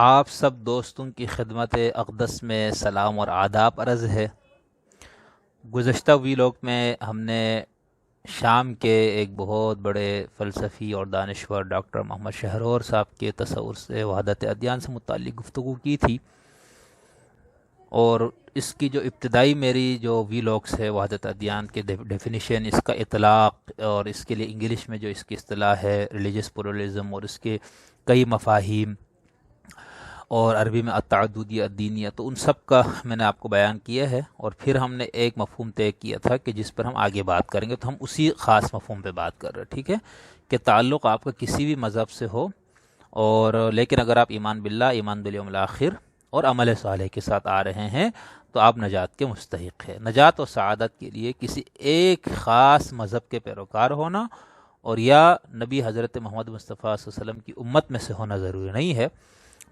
آپ سب دوستوں کی خدمت اقدس میں سلام اور آداب عرض ہے۔ گزشتہ ویلاگ میں ہم نے شام کے ایک بہت بڑے فلسفی اور دانشور ڈاکٹر محمد شہرور صاحب کے تصور سے وحدت ادیان سے متعلق گفتگو کی تھی، اور اس کی جو ابتدائی میری جو ویلاگس ہے وحدت ادیان کے ڈیفینیشن، اس کا اطلاق، اور اس کے لیے انگلش میں جو اس کی اصطلاح ہے ریلیجس پلورلزم، اور اس کے کئی مفاہیم، اور عربی میں التعددیہ الدینیہ، تو ان سب کا میں نے آپ کو بیان کیا ہے۔ اور پھر ہم نے ایک مفہوم طے کیا تھا کہ جس پر ہم آگے بات کریں گے، تو ہم اسی خاص مفہوم پہ بات کر رہے ہیں، ٹھیک ہے، کہ تعلق آپ کا کسی بھی مذہب سے ہو، اور لیکن اگر آپ ایمان باللہ، ایمان بالیوم الآخر اور عمل صالح کے ساتھ آ رہے ہیں تو آپ نجات کے مستحق ہیں۔ نجات و سعادت کے لیے کسی ایک خاص مذہب کے پیروکار ہونا اور یا نبی حضرت محمد مصطفیٰ صلی اللہ علیہ وسلم کی امت میں سے ہونا ضروری نہیں ہے،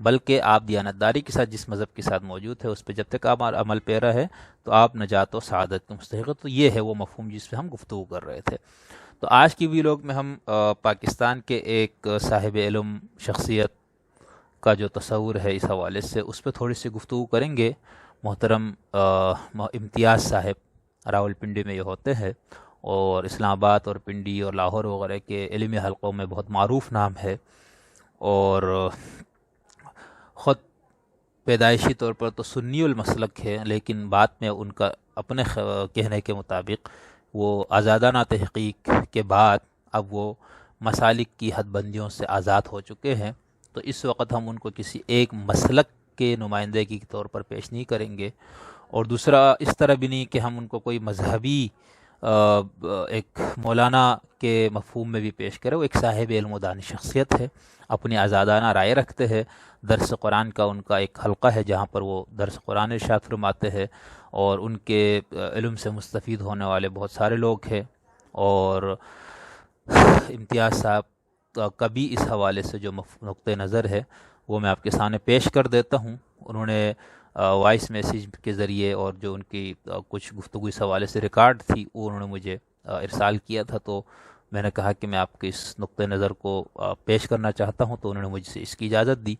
بلکہ آپ دیانتداری کے ساتھ جس مذہب کے ساتھ موجود ہے اس پہ جب تک آپ عمل پیرا ہے تو آپ نجات و سعادت کے مستحق ہیں۔ تو یہ ہے وہ مفہوم جس پہ ہم گفتگو کر رہے تھے۔ تو آج کی ویلاگ میں ہم پاکستان کے ایک صاحب علم شخصیت کا جو تصور ہے اس حوالے سے اس پہ تھوڑی سی گفتگو کریں گے۔ محترم امتیاز صاحب راول پنڈی میں یہ ہوتے ہیں، اور اسلام آباد اور پنڈی اور لاہور وغیرہ کے علمی حلقوں میں بہت معروف نام ہے، اور خود پیدائشی طور پر تو سنی المسلک ہے، لیکن بعد میں ان کا اپنے کہنے کے مطابق وہ آزادانہ تحقیق کے بعد اب وہ مسالک کی حد بندیوں سے آزاد ہو چکے ہیں۔ تو اس وقت ہم ان کو کسی ایک مسلک کے نمائندگی کے طور پر پیش نہیں کریں گے، اور دوسرا اس طرح بھی نہیں کہ ہم ان کو کوئی مذہبی ایک مولانا کے مفہوم میں بھی پیش کریں۔ وہ ایک صاحب علم و دانی شخصیت ہے، اپنی آزادانہ رائے رکھتے ہیں۔ درس قرآن کا ان کا ایک حلقہ ہے جہاں پر وہ درس قرآن ارشاد فرماتے ہیں، اور ان کے علم سے مستفید ہونے والے بہت سارے لوگ ہیں۔ اور امتیاز صاحب کا بھی اس حوالے سے جو نقطہ نظر ہے وہ میں آپ کے سامنے پیش کر دیتا ہوں۔ انہوں نے وائس میسیج کے ذریعے اور جو ان کی کچھ گفتگو اس حوالے سے ریکارڈ تھی وہ انہوں نے مجھے ارسال کیا تھا، تو میں نے کہا کہ میں آپ کے اس نقطہ نظر کو پیش کرنا چاہتا ہوں، تو انہوں نے مجھ سے اس کی اجازت دی،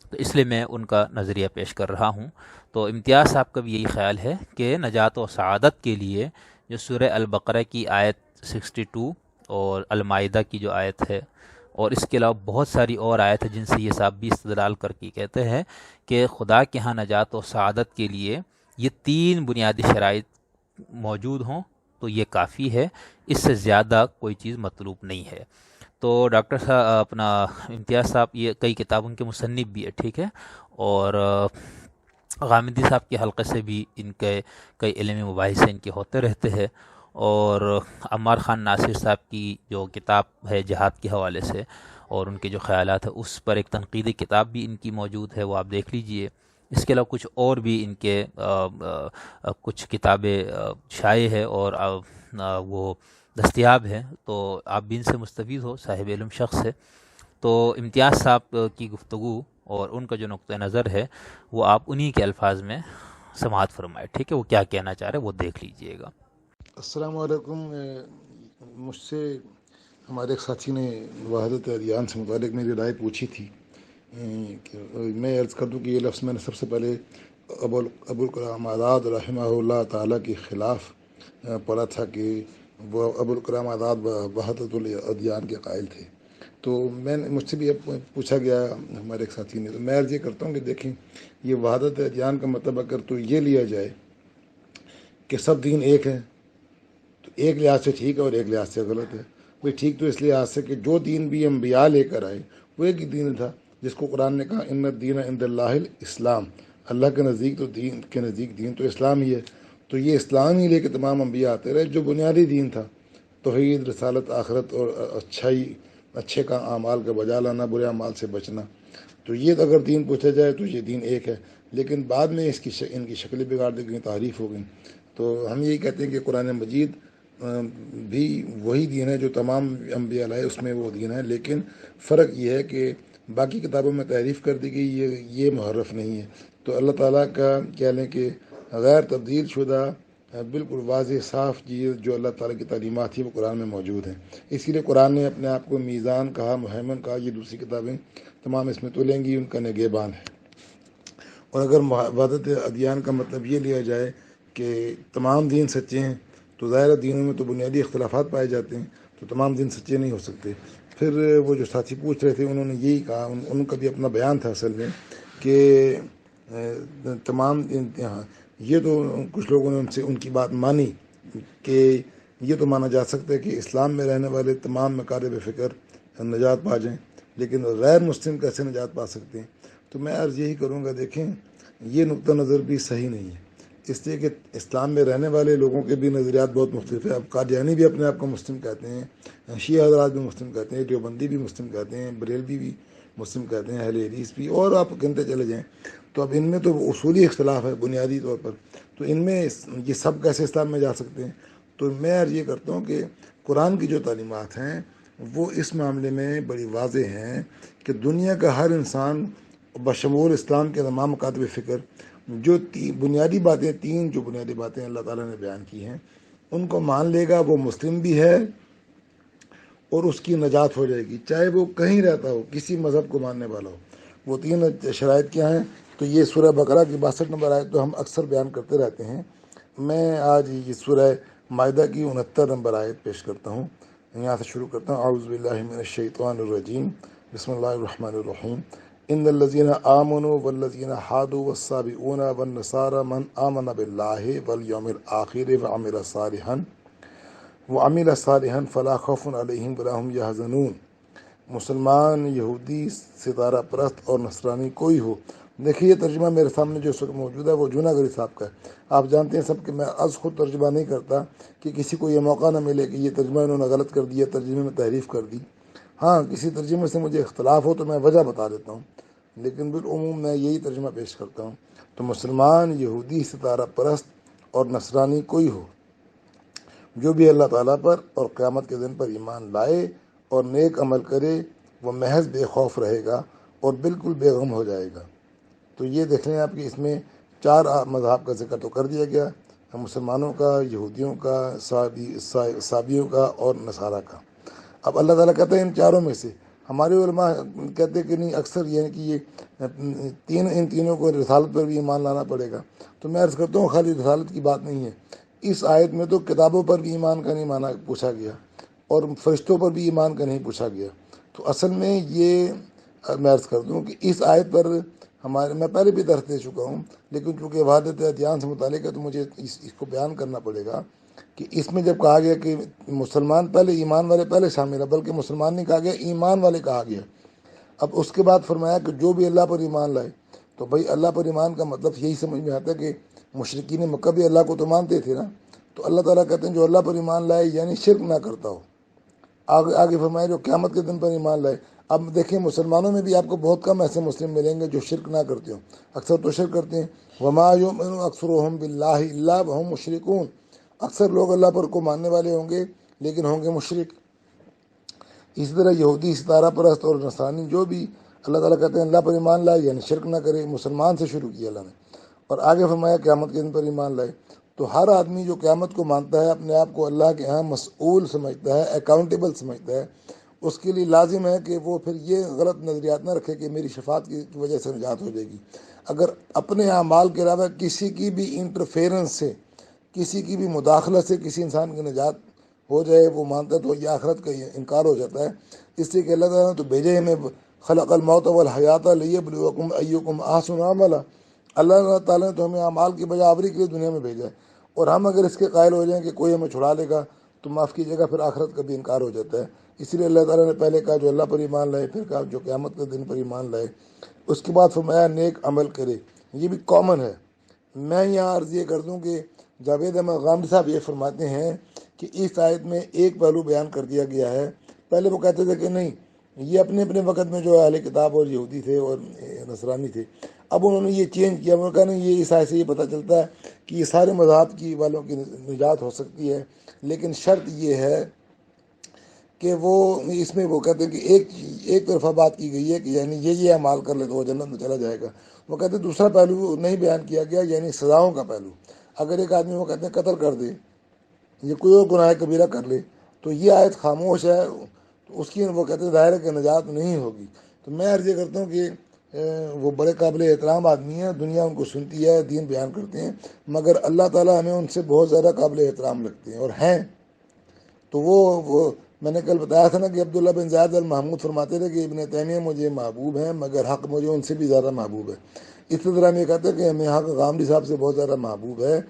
تو اس لیے میں ان کا نظریہ پیش کر رہا ہوں۔ تو امتیاز صاحب کا بھی یہی خیال ہے کہ نجات و سعادت کے لیے جو سورہ البقرہ کی آیت 62 اور المائدہ کی جو آیت ہے، اور اس کے علاوہ بہت ساری اور آیت ہے جن سے یہ صاحب بھی استدلال کر کے کہتے ہیں کہ خدا کے ہاں نجات و سعادت کے لیے یہ 3 بنیادی شرائط موجود ہوں تو یہ کافی ہے، اس سے زیادہ کوئی چیز مطلوب نہیں ہے۔ تو ڈاکٹر صاحب اپنا امتیاز صاحب یہ کئی کتابوں کے مصنف بھی ہے، ٹھیک ہے، اور غامدی صاحب کے حلقے سے بھی ان کے کئی علمی مباحثے ان کے ہوتے رہتے ہیں، اور عمار خان ناصر صاحب کی جو کتاب ہے جہاد کے حوالے سے اور ان کے جو خیالات ہیں اس پر ایک تنقیدی کتاب بھی ان کی موجود ہے، وہ آپ دیکھ لیجئے۔ اس کے علاوہ کچھ اور بھی ان کے کچھ کتابیں شائع ہے اور وہ دستیاب ہے، تو آپ بھی ان سے مستفید ہو، صاحب علم شخص ہے۔ تو امتیاز صاحب کی گفتگو اور ان کا جو نقطہ نظر ہے وہ آپ انہی کے الفاظ میں سماعت فرمائے، ٹھیک ہے، وہ کیا کہنا چاہ رہے ہیں وہ دیکھ لیجئے گا۔ السلام علیکم۔ مجھ سے ہمارے ایک ساتھی نے وحدت ادیان سے متعلق میری رائے پوچھی تھی، کہ میں عرض کر دوں کہ یہ لفظ میں نے سب سے پہلے ابو الکلام آزاد رحمہ اللہ تعالیٰ کے خلاف پڑھا تھا، کہ وہ ابو الکلام آزاد وحدت الادیان کے قائل تھے۔ تو مجھ سے بھی پوچھا گیا ہمارے ایک ساتھی نے، تو میں عرض یہ کرتا ہوں کہ دیکھیں، یہ وحدت ادیان کا مطلب اگر تو یہ لیا جائے کہ سب دین ایک ہیں تو ایک لحاظ سے ٹھیک ہے اور ایک لحاظ سے غلط ہے۔ بھئی ٹھیک تو اس لحاظ سے کہ جو دین بھی انبیاء لے کر آئے وہ ایک ہی دین تھا، جس کو قرآن نے کہا ان الدین عند اللہ الاسلام، اللہ کے نزدیک تو دین کے نزدیک دین تو اسلام ہی ہے۔ تو یہ اسلام ہی لے کے تمام انبیاء آتے رہے، جو بنیادی دین تھا، توحید، رسالت، آخرت اور اچھے کا اعمال کا بجا لانا، برے اعمال سے بچنا۔ تو یہ اگر دین پوچھا جائے تو یہ دین ایک ہے، لیکن بعد میں ان کی شکلیں بگاڑ دی گئیں، تعریف ہو گئی۔ تو ہم یہی کہتے ہیں کہ قرآن مجید بھی وہی دین ہے جو تمام انبیاء لائے، اس میں وہ دین ہے، لیکن فرق یہ ہے کہ باقی کتابوں میں تعریف کر دی گئی، یہ محرف نہیں ہے۔ تو اللہ تعالیٰ کا کہہ لیں کہ غیر تبدیل شدہ بالکل واضح صاف چیز جو اللہ تعالیٰ کی تعلیمات تھی وہ قرآن میں موجود ہیں۔ اسی لیے قرآن نے اپنے آپ کو میزان کہا، مہیمن کہا، یہ دوسری کتابیں تمام اس میں تولیں گی، ان کا نگہبان ہے۔ اور اگر وحدت ادیان کا مطلب یہ لیا جائے کہ تمام دین سچے ہیں، تو ظاہر دینوں میں تو بنیادی اختلافات پائے جاتے ہیں، تو تمام دین سچے نہیں ہو سکتے۔ پھر وہ جو ساتھی پوچھ رہے تھے انہوں نے یہی کہا، ان کا بھی اپنا بیان تھا اصل میں، کہ تمام یہ تو کچھ لوگوں نے ان کی بات مانی کہ یہ تو مانا جا سکتا ہے کہ اسلام میں رہنے والے تمام مکارب فکر نجات پا جائیں، لیکن غیر مسلم کیسے نجات پا سکتے ہیں؟ تو میں عرض یہی کروں گا، دیکھیں یہ نقطہ نظر بھی صحیح نہیں ہے، اس لیے کہ اسلام میں رہنے والے لوگوں کے بھی نظریات بہت مختلف ہیں۔ اب قادیانی بھی اپنے آپ کو مسلم کہتے ہیں، شیعہ حضرات بھی مسلم کہتے ہیں، دیوبندی بھی مسلم کہتے ہیں، بریلوی بھی مسلم کہتے ہیں، اہل حدیث بھی، اور آپ گنتے چلے جائیں۔ تو اب ان میں تو اصولی اختلاف ہے بنیادی طور پر، تو ان میں یہ سب کیسے اسلام میں جا سکتے ہیں؟ تو میں عرض یہ کرتا ہوں کہ قرآن کی جو تعلیمات ہیں وہ اس معاملے میں بڑی واضح ہیں کہ دنیا کا ہر انسان بشمول اسلام کے تمام مکاتب فکر جو بنیادی باتیں، تین جو بنیادی باتیں اللہ تعالیٰ نے بیان کی ہیں، ان کو مان لے گا، وہ مسلم بھی ہے اور اس کی نجات ہو جائے گی، چاہے وہ کہیں رہتا ہو، کسی مذہب کو ماننے والا ہو۔ وہ تین شرائط کیا ہیں؟ تو یہ سورہ بقرہ کی 62 نمبر آیت تو ہم اکثر بیان کرتے رہتے ہیں۔ میں آج یہ سورہ مائدہ کی 69 نمبر آیت پیش کرتا ہوں، یہاں سے شروع کرتا ہوں۔ اعوذ باللہ من الشیطان الرجیم، بسم اللہ الرحمن الرحیم۔ ان الذین آمنوا والذین ہادوا والصابئون والنصارى من آمن باللہ والیوم الآخر وعمل صالحا فلا خوف علیہم ولا هم یحزنون۔ مسلمان، یہودی، ستارہ پرست اور نصرانی کوئی ہو۔ دیکھیے یہ ترجمہ میرے سامنے جو اس وقت موجود ہے وہ جوناگری صاحب کا ہے۔ آپ جانتے ہیں سب کہ میں از خود ترجمہ نہیں کرتا کہ کسی کو یہ موقع نہ ملے کہ یہ ترجمہ انہوں نے غلط کر دیا، ترجمے میں تحریف کر دی۔ ہاں کسی ترجمے سے مجھے اختلاف ہو تو میں وجہ بتا دیتا ہوں، لیکن بالعموم میں یہی ترجمہ پیش کرتا ہوں۔ تو مسلمان، یہودی، ستارہ پرست اور نصرانی کوئی ہو، جو بھی اللہ تعالیٰ پر اور قیامت کے دن پر ایمان لائے اور نیک عمل کرے، وہ محض بے خوف رہے گا اور بالکل بے غم ہو جائے گا۔ تو یہ دیکھ لیں آپ کہ اس میں 4 مذہب کا ذکر تو کر دیا گیا، مسلمانوں کا، یہودیوں کا، صابیوں کا اور نصارہ کا۔ اب اللہ تعالیٰ کہتے ہیں ان چاروں میں سے، ہمارے علماء کہتے ہیں کہ نہیں، اکثر یہ ہے کہ یہ ان تینوں کو رسالت پر بھی ایمان لانا پڑے گا۔ تو میں عرض کرتا ہوں خالی رسالت کی بات نہیں ہے، اس آیت میں تو کتابوں پر بھی ایمان کا نہیں مانا پوچھا گیا اور فرشتوں پر بھی ایمان کا نہیں پوچھا گیا۔ تو اصل میں یہ میں عرض کر دوں کہ اس آیت پر میں پہلے بھی درس دے چکا ہوں، لیکن چونکہ وحدت ادیان سے متعلق ہے تو مجھے اس کو بیان کرنا پڑے گا کہ اس میں جب کہا گیا کہ مسلمان پہلے، ایمان والے پہلے شامل ہے، بلکہ مسلمان نہیں کہا گیا، ایمان والے کہا گیا۔ اب اس کے بعد فرمایا کہ جو بھی اللہ پر ایمان لائے، تو بھائی اللہ پر ایمان کا مطلب یہی سمجھ میں آتا ہے کہ مشرکین مکہ بھی اللہ کو تو مانتے تھے نا، تو اللہ تعالیٰ کہتے ہیں جو اللہ پر ایمان لائے یعنی شرک نہ کرتا ہو۔ آگے فرمایا جو قیامت کے دن پر ایمان لائے۔ اب دیکھیں مسلمانوں میں بھی آپ کو بہت کم ایسے مسلم ملیں گے جو شرک نہ کرتے ہوں، اکثر تو شرک کرتے ہیں۔ وما یؤمن اکثرهم باللہ الا وهم مشرکون، اکثر لوگ اللہ پر کو ماننے والے ہوں گے لیکن ہوں گے مشرک۔ اسی طرح یہودی، ستارہ پرست اور نصرانی جو بھی اللہ تعالیٰ کہتے ہیں اللہ پر ایمان لائے یعنی شرک نہ کرے، مسلمان سے شروع کیا اللہ نے، اور آگے فرمایا قیامت کے دن پر ایمان لائے۔ تو ہر آدمی جو قیامت کو مانتا ہے، اپنے آپ کو اللہ کے ہاں مسئول سمجھتا ہے، اکاؤنٹیبل سمجھتا ہے، اس کے لیے لازم ہے کہ وہ پھر یہ غلط نظریات نہ رکھے کہ میری شفاعت کی وجہ سے نجات ہو جائے گی۔ اگر اپنے اعمال کے علاوہ کسی کی بھی انٹرفیرنس سے، کسی کی بھی مداخلت سے کسی انسان کی نجات ہو جائے، وہ مانتا ہے تو یہ آخرت کا انکار ہو جاتا ہے۔ اس لیے کہ اللہ تعالیٰ نے تو بھیجے ہمیں، خلق الموت والحیات لیبلوکم ایکم احسن عملا۔ اللہ تعالیٰ نے تو ہمیں اعمال کی بجا آوری کے لیے دنیا میں بھیجا ہے، اور ہم اگر اس کے قائل ہو جائیں کہ کوئی ہمیں چھڑا لے گا تو معاف کیجیے گا، پھر آخرت کا بھی انکار ہو جاتا ہے۔ اسی لیے اللہ تعالیٰ نے پہلے کہا جو اللہ پر ایمان لائے، پھر کہا جو قیامت کے دن پر ایمان لائے، اس کے بعد فرمایا نیک عمل کرے۔ یہ بھی کامن ہے۔ میں یہاں عرض یہ کر دوں کہ جاوید احمد غامدی صاحب یہ فرماتے ہیں کہ اس آیت میں ایک پہلو بیان کر دیا گیا ہے۔ پہلے وہ کہتے تھے کہ نہیں، یہ اپنے اپنے وقت میں جو اہل کتاب اور یہودی تھے اور نصرانی تھے، اب انہوں نے یہ چینج کیا، انہوں نے کہا نہیں، یہ اس آیت سے یہ پتہ چلتا ہے کہ یہ سارے مذاہب کی والوں کی نجات ہو سکتی ہے، لیکن شرط یہ ہے کہ وہ اس میں وہ کہتے ہیں کہ ایک طرفہ بات کی گئی ہے کہ یعنی یہ اعمال کر لے تو وہ جنت میں چلا جائے گا۔ وہ کہتے ہیں دوسرا پہلو نہیں بیان کیا گیا، یعنی سزاؤں کا پہلو۔ اگر ایک آدمی وہ کہتے ہیں قتل کر دے یا کوئی اور گناہ کبیرہ کر لے تو یہ آیت خاموش ہے، تو اس کی وہ کہتے ہیں ظاہر ہے کہ نجات نہیں ہوگی۔ تو میں عرض یہ کرتا ہوں کہ وہ بڑے قابل احترام آدمی ہیں، دنیا ان کو سنتی ہے، دین بیان کرتے ہیں، مگر اللہ تعالیٰ ہمیں ان سے بہت زیادہ قابل احترام لگتے ہیں اور ہیں۔ تو وہ میں نے کل بتایا تھا نا کہ عبداللہ بن زیاد المحمود فرماتے تھے کہ ابن تیمیہ مجھے محبوب ہیں مگر حق مجھے ان سے بھی زیادہ محبوب ہے۔ اسی طرح ہم یہ کہتے ہیں کہ ہمیں حق غامدی صاحب سے بہت زیادہ محبوب ہے۔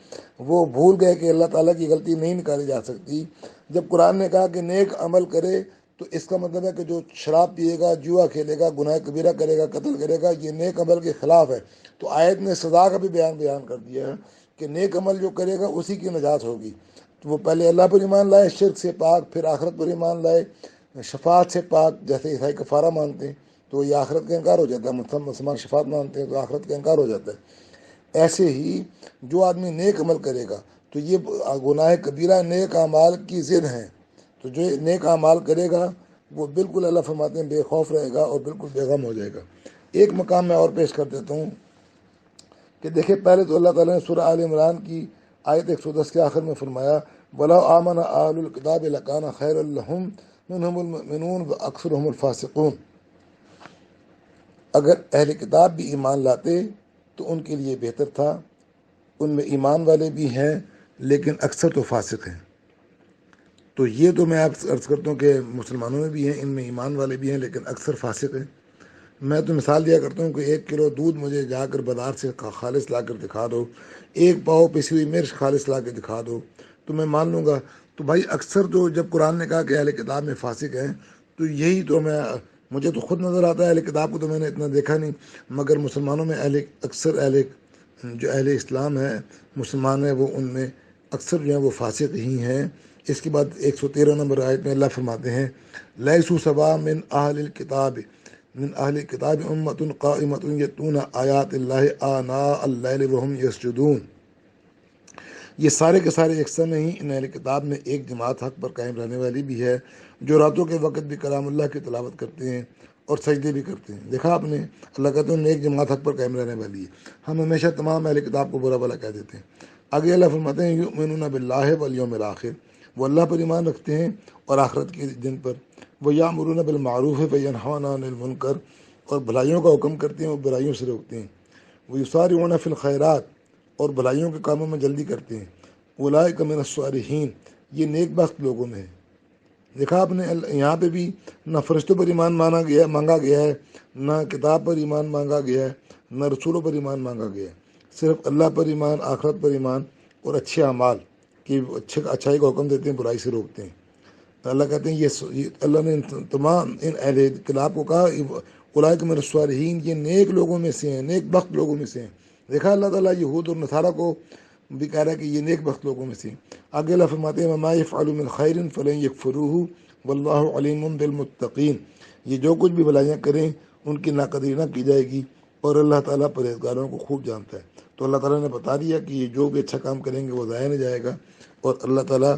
وہ بھول گئے کہ اللہ تعالیٰ کی غلطی نہیں نکالی جا سکتی۔ جب قرآن نے کہا کہ نیک عمل کرے تو اس کا مطلب ہے کہ جو شراب پیے گا، جوا کھیلے گا، گناہ کبیرہ کرے گا، قتل کرے گا، یہ نیک عمل کے خلاف ہے۔ تو آیت نے سزا کا بھی بیان کر دیا ہے کہ نیک عمل جو کرے گا اسی کی نجات ہوگی۔ تو وہ پہلے اللہ پر ایمان لائے، شرک سے پاک، پھر آخرت پر ایمان لائے، شفاعت سے پاک، جیسے عیسائی کفارہ مانتے ہیں تو یہ آخرت کا انکار ہو جاتا ہے، مسلمان شفاعت مانتے ہیں تو آخرت کا انکار ہو جاتا ہے۔ ایسے ہی جو آدمی نیک عمل کرے گا تو یہ گناہ کبیرہ نیک اعمال کی ضد ہیں، تو جو نیک اعمال کرے گا وہ بالکل اللہ فرماتے ہیں بے خوف رہے گا اور بالکل بے غم ہو جائے گا۔ ایک مقام میں اور پیش کر دیتا ہوں کہ دیکھیں، پہلے تو اللہ تعالیٰ نے سورہ آل عمران کی آیت 110 کے آخر میں فرمایا وَلَوْ آمَنَ أَهْلُ الْكِتَابِ لَكَانَ خَيْرًا لَهُمْ مِنْهُمُ الْمُؤْمِنُونَ وَأَكْثَرُهُمُ الْفَاسِقُونَ۔ اگر اہل کتاب بھی ایمان لاتے تو ان کے لیے بہتر تھا، ان میں ایمان والے بھی ہیں لیکن اکثر تو فاسق ہیں۔ تو یہ تو میں آپ عرض کرتا ہوں کہ مسلمانوں میں بھی ہیں، ان میں ایمان والے بھی ہیں لیکن اکثر فاسق ہیں۔ میں تو مثال دیا کرتا ہوں کہ 1 کلو دودھ مجھے جا کر بازار سے خالص لا کر دکھا دو، 1 پاؤ پسی ہوئی مرچ خالص لا کے دکھا دو تو میں مان لوں گا۔ تو بھائی اکثر تو جب قرآن نے کہا کہ اہل کتاب میں فاسق ہیں تو یہی تو مجھے تو خود نظر آتا ہے، اہل کتاب کو تو میں نے اتنا دیکھا نہیں، مگر مسلمانوں میں اکثر جو اہل اسلام ہے، مسلمان ہیں، وہ ان میں اکثر جو ہیں وہ فاسق ہی ہیں۔ اس کے بعد 113 نمبر آیت میں اللہ فرماتے ہیں لیسوا سواء من اہل الکتاب امۃ قائمۃ یتلون آیات اللہ آناء اللیل وہم یسجدون۔ یہ سارے کے سارے یکساں نہیں، ان اہل کتاب میں ایک جماعت حق پر قائم رہنے والی بھی ہے جو راتوں کے وقت بھی کلام اللہ کی تلاوت کرتے ہیں اور سجدے بھی کرتے ہیں۔ دیکھا آپ نے، اللہ کہتے ہیں ایک جماعت حق پر قائم رہنے والی ہے۔ ہم ہمیشہ تمام اہل کتاب کو برا بھلا کہہ دیتے ہیں۔ آگے اللہ فرماتے ہیں یؤمنون باللہ والیوم الآخر، وہ اللہ پر ایمان رکھتے ہیں اور آخرت کے دن پر۔ وہ یامرون بالمعروف وینہون عن المنکر، اور بھلائیوں کا حکم کرتے ہیں اور برائیوں سے روکتے ہیں۔ وہ یسارعون فی الخیرات، اور بھلائیوں کے کاموں میں جلدی کرتے ہیں۔ اولئک من الصالحین، یہ نیک بخت لوگوں میں ہے۔ دیکھا آپ نے، یہاں پہ بھی نہ فرشتوں پر ایمان مانگا گیا ہے، نہ کتاب پر ایمان مانگا گیا ہے، نہ رسولوں پر ایمان مانگا گیا ہے، صرف اللہ پر ایمان، آخرت پر ایمان اور اچھے اعمال کہ اچھائی کا حکم دیتے ہیں، برائی سے روکتے ہیں۔ اللہ کہتے ہیں یہ اللہ نے تمام ان اہل کتاب کو کہا اولئک من الصالحین، یہ نیک لوگوں میں سے ہیں، نیک بخت لوگوں میں سے ہیں۔ دیکھا اللہ تعالیٰ یہود اور نصارہ کو بھی کہہ رہا ہے کہ یہ نیک بخت لوگوں میں سے ہیں۔ آگے اللہ فرماتے ہیں وما یفعلوا من خیر فلن یکفروہ واللہ علیم بالمتقین، یہ جو کچھ بھی بھلائیاں کریں ان کی ناقدری نہ کی جائے گی اور اللہ تعالیٰ پرہیزگاروں کو خوب جانتا ہے۔ تو اللہ تعالیٰ نے بتا دیا کہ یہ جو بھی اچھا کام کریں گے وہ ضائع نہیں جائے گا اور اللہ تعالیٰ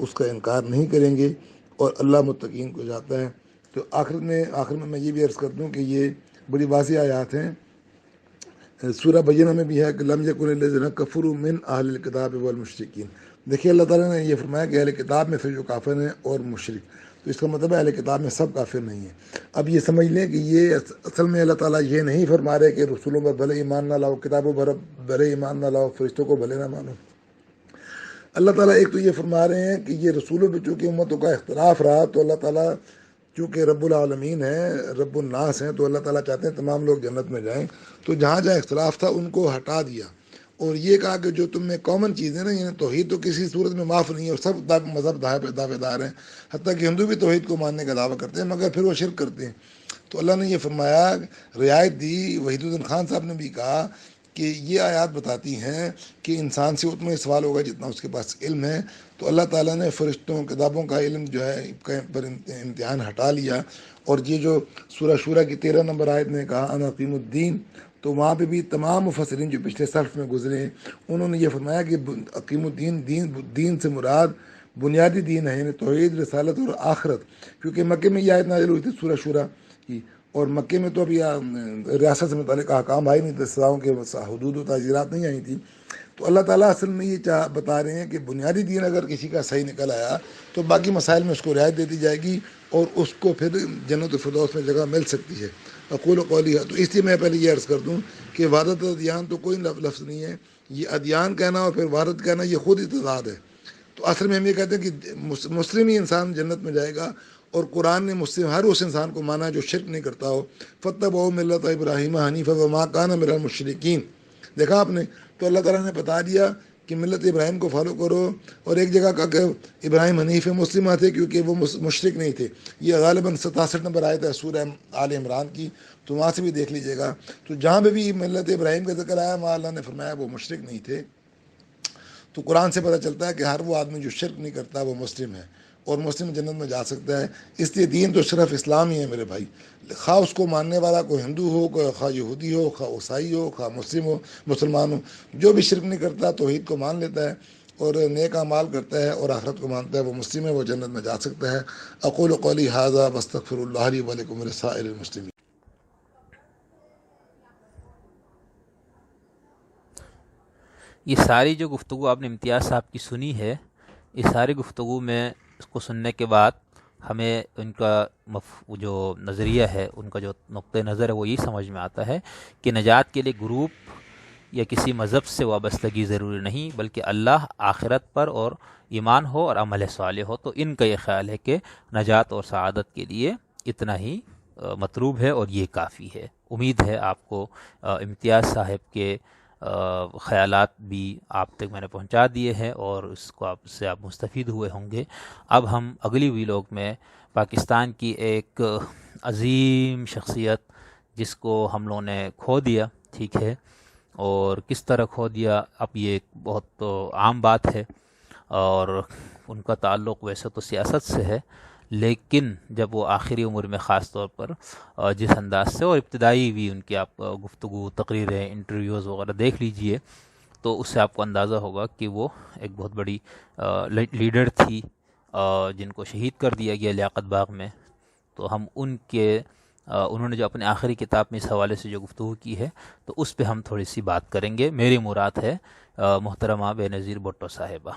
اس کا انکار نہیں کریں گے اور اللہ متقین کو جاتا ہے۔ تو آخر میں یہ بھی عرض کر دوں کہ یہ بڑی واضح آیات ہیں۔ سورہ بینہ میں بھی ہے کہ لم یکن الذین کفروا من اہل الکتاب والمشرکین۔ دیکھیے اللہ تعالیٰ نے یہ فرمایا کہ اہل کتاب میں سے جو کافر ہیں اور مشرک، تو اس کا مطلب ہے اہل کتاب میں سب کافر نہیں ہیں۔ اب یہ سمجھ لیں کہ یہ اصل میں اللہ تعالیٰ یہ نہیں فرما رہے کہ رسولوں پر بھلے ایمان نہ لاؤ، کتابوں پر بھلے ایمان نہ لاؤ، فرشتوں کو بھلے نہ مانو۔ اللہ تعالیٰ ایک تو یہ فرما رہے ہیں کہ یہ رسولوں پہ چونکہ امتوں کا اختلاف رہا تو اللہ تعالیٰ چونکہ رب العالمین ہے، رب الناس ہیں، تو اللہ تعالیٰ چاہتے ہیں تمام لوگ جنت میں جائیں، تو جہاں جہاں اختلاف تھا ان کو ہٹا دیا اور یہ کہا کہ جو تم میں کامن چیزیں نا، یعنی توحید تو کسی صورت میں معاف نہیں ہے اور سب مذہب دعوے دار ہیں، حتیٰ کہ ہندو بھی توحید کو ماننے کا دعویٰ کرتے ہیں مگر پھر وہ شرک کرتے ہیں۔ تو اللہ نے یہ فرمایا، رعایت دی، وحید الدین خان صاحب نے بھی کہا کہ یہ آیات بتاتی ہیں کہ انسان سے اتنا ہی سوال ہوگا جتنا اس کے پاس علم ہے۔ تو اللہ تعالیٰ نے فرشتوں کتابوں کا علم جو ہے پر امتحان ہٹا لیا، اور یہ جو سورہ شورى کی 13 نمبر آیت نے کہا انا اقیم الدین، تو وہاں پہ بھی تمام مفسرین جو پچھلے سلف میں گزرے ہیں انہوں نے یہ فرمایا کہ اقیم الدین، دین سے مراد بنیادی دین ہے، یعنی توحید، رسالت اور آخرت، کیونکہ مکے میں یہ آیت نازل ہوئی تھی سورہ شورى کی، اور مکے میں تو ابھی ریاست سے متعلق احکام آئے نہیں تھے، سزاؤں کے حدود و تعزیرات نہیں آئی تھیں۔ تو اللہ تعالیٰ اصل میں یہ بتا رہے ہیں کہ بنیادی دین اگر کسی کا صحیح نکل آیا تو باقی مسائل میں اس کو رعایت دے دی جائے گی اور اس کو پھر جنت الفردوس میں جگہ مل سکتی ہے۔ اقول قولی، تو اس لیے میں پہلے یہ عرض کر دوں کہ وحدت ادیان تو کوئی لفظ نہیں ہے، یہ ادیان کہنا اور پھر وحدت کہنا یہ خود ہی تضاد ہے۔ تو اصل میں ہم یہ کہتے ہیں کہ مسلم ہی انسان جنت میں جائے گا، اور قرآن نے مسلم ہر اس انسان کو مانا جو شرک نہیں کرتا ہو۔ فاتبعوا ملت ابراہیم حنیفا وما کان من المشرکین، دیکھا آپ نے، تو اللہ تعالیٰ نے بتا دیا کہ ملت ابراہیم کو فالو کرو، اور ایک جگہ کہا کہ ابراہیم حنیف مسلمہ تھے کیونکہ وہ مشرک نہیں تھے۔ یہ غالباً 67 نمبر آیت ہے سورہ آل عمران کی، تو وہاں سے بھی دیکھ لیجیے گا۔ تو جہاں پہ بھی ملت ابراہیم کا ذکر آیا وہاں اللہ نے فرمایا وہ مشرک نہیں تھے۔ تو قرآن سے پتہ چلتا ہے کہ ہر وہ آدمی جو شرک نہیں کرتا وہ مسلم ہے، اور مسلم جنت میں جا سکتا ہے۔ اس لیے دین تو صرف اسلام ہی ہے میرے بھائی، خواہ اس کو ماننے والا کوئی ہندو ہو، کوئی خواہ یہودی ہو، خواہ عیسائی ہو، خواہ مسلمان ہو، جو بھی شرک نہیں کرتا توحید کو مان لیتا ہے اور نیک اعمال کرتا ہے اور آخرت کو مانتا ہے، وہ مسلم ہے، وہ جنت میں جا سکتا ہے۔ اقول قولی ھذا واستغفر اللہ لی ولکم ولسائر المسلمین۔ یہ ساری جو گفتگو آپ نے امتیاز صاحب کی سنی ہے، اس ساری گفتگو میں اس کو سننے کے بعد ہمیں ان کا جو نظریہ ہے، ان کا جو نقطہ نظر ہے وہ یہ سمجھ میں آتا ہے کہ نجات کے لیے گروپ یا کسی مذہب سے وابستگی ضروری نہیں، بلکہ اللہ، آخرت پر اور ایمان ہو اور عمل صالح ہو۔ تو ان کا یہ خیال ہے کہ نجات اور سعادت کے لیے اتنا ہی مطلوب ہے اور یہ کافی ہے۔ امید ہے آپ کو امتیاز صاحب کے خیالات بھی آپ تک میں نے پہنچا دیے ہیں اور اس کو سے آپ مستفید ہوئے ہوں گے۔ اب ہم اگلی ویلاگ میں پاکستان کی ایک عظیم شخصیت جس کو ہم لوگوں نے کھو دیا، ٹھیک ہے، اور کس طرح کھو دیا اب یہ ایک بہت عام بات ہے، اور ان کا تعلق ویسے تو سیاست سے ہے، لیکن جب وہ آخری عمر میں خاص طور پر جس انداز سے، اور ابتدائی بھی ان کی آپ گفتگو، تقریریں، انٹرویوز وغیرہ دیکھ لیجئے تو اس سے آپ کو اندازہ ہوگا کہ وہ ایک بہت بڑی لیڈر تھی جن کو شہید کر دیا گیا لیاقت باغ میں۔ تو ہم انہوں نے جو اپنے آخری کتاب میں اس حوالے سے جو گفتگو کی ہے تو اس پہ ہم تھوڑی سی بات کریں گے۔ میری مراد ہے محترمہ بے نظیر بھٹو صاحبہ۔